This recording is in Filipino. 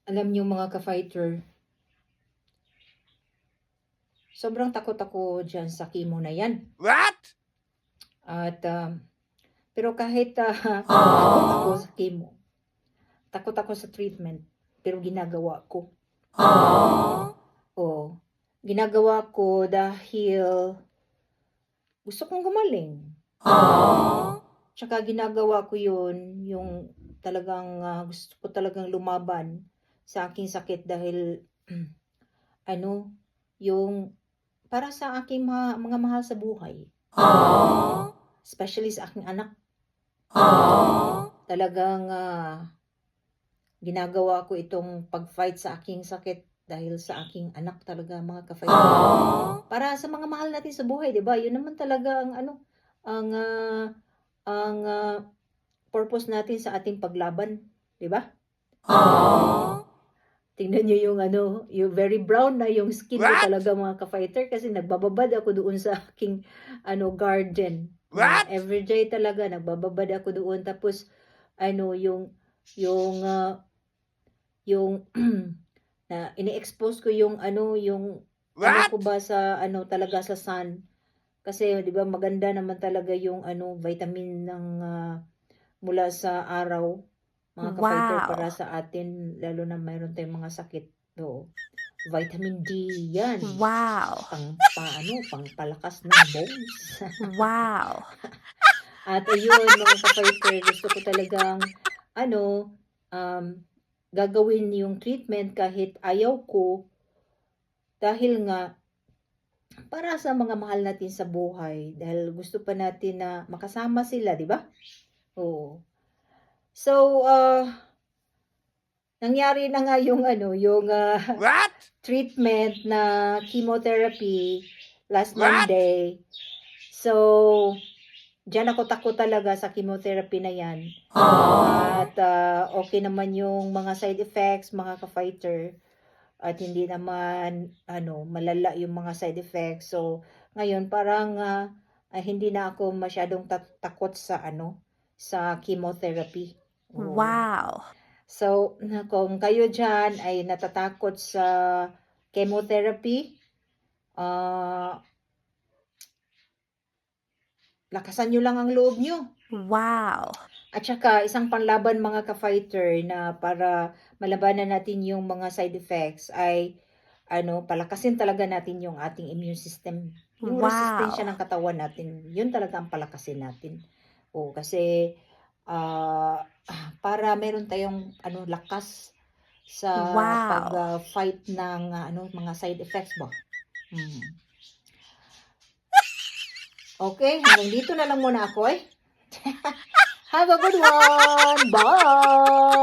Alam niyo mga ka-fighter, sobrang takot ako diyan sa chemo na 'yan. What? At, pero kahit, takot ako sa chemo, takot ako sa treatment, pero ginagawa ko. Oo, ginagawa ko dahil gusto kong gumaling. Tsaka ginagawa ko 'yun, yung talagang, gusto ko talagang lumaban sa aking sakit dahil ano, yung para sa aking mga mahal sa buhay. Especially sa aking anak. Talagang, ginagawa ko itong pag-fight sa aking sakit dahil sa aking anak talaga mga ka-fighter. Para sa mga mahal natin sa buhay, 'di ba? 'Yun naman talaga ang ano, ang, purpose natin sa ating paglaban, 'di ba? Tingnan niyo yung ano, yung very brown na yung skin ko What? talaga mga ka-fighter kasi nagbababad ako doon sa aking ano garden. What? Everyday talaga nagbababad ako doon tapos ano yung na ini-expose ko yung ano ano What? ko ba sa ano talaga sa sun. Kasi 'di ba maganda naman talaga yung ano vitamin ng mula sa araw mga ka-fighter para Wow. sa atin lalo na mayroon tayong mga sakit. Oo. Vitamin D 'yan. Wow. Pangpalakas ng bones. Wow. At ayun mga ka-fighter, gusto ko talagang ano, gagawin yung treatment kahit ayaw ko dahil nga para sa mga mahal natin sa buhay dahil gusto pa natin na makasama sila, 'di ba? Oo. So, nangyari na nga yung ano, yung What? treatment na chemotherapy last What? Monday. So, diyan ako takot talaga sa chemotherapy na 'yan. At okay naman yung mga side effects, mga ka-fighter. At hindi naman ano, malala yung mga side effects. So, ngayon parang hindi na ako masyadong takot sa ano, sa chemotherapy. Oo. Wow. So, kung kayo diyan ay natatakot sa chemotherapy, lakasan niyo lang ang loob niyo. Wow. At saka isang panlaban mga ka-fighter na para malabanan natin yung mga side effects ay ano, palakasin talaga natin yung ating immune system. Yung resistensya Wow. ng katawan natin, yun talaga ang palakasin natin. O kasi para meron tayong ano lakas sa Wow. pag-fight ng ano mga side effects ba. Okay, hanggang dito na lang muna ako eh. Have a good one. Bye.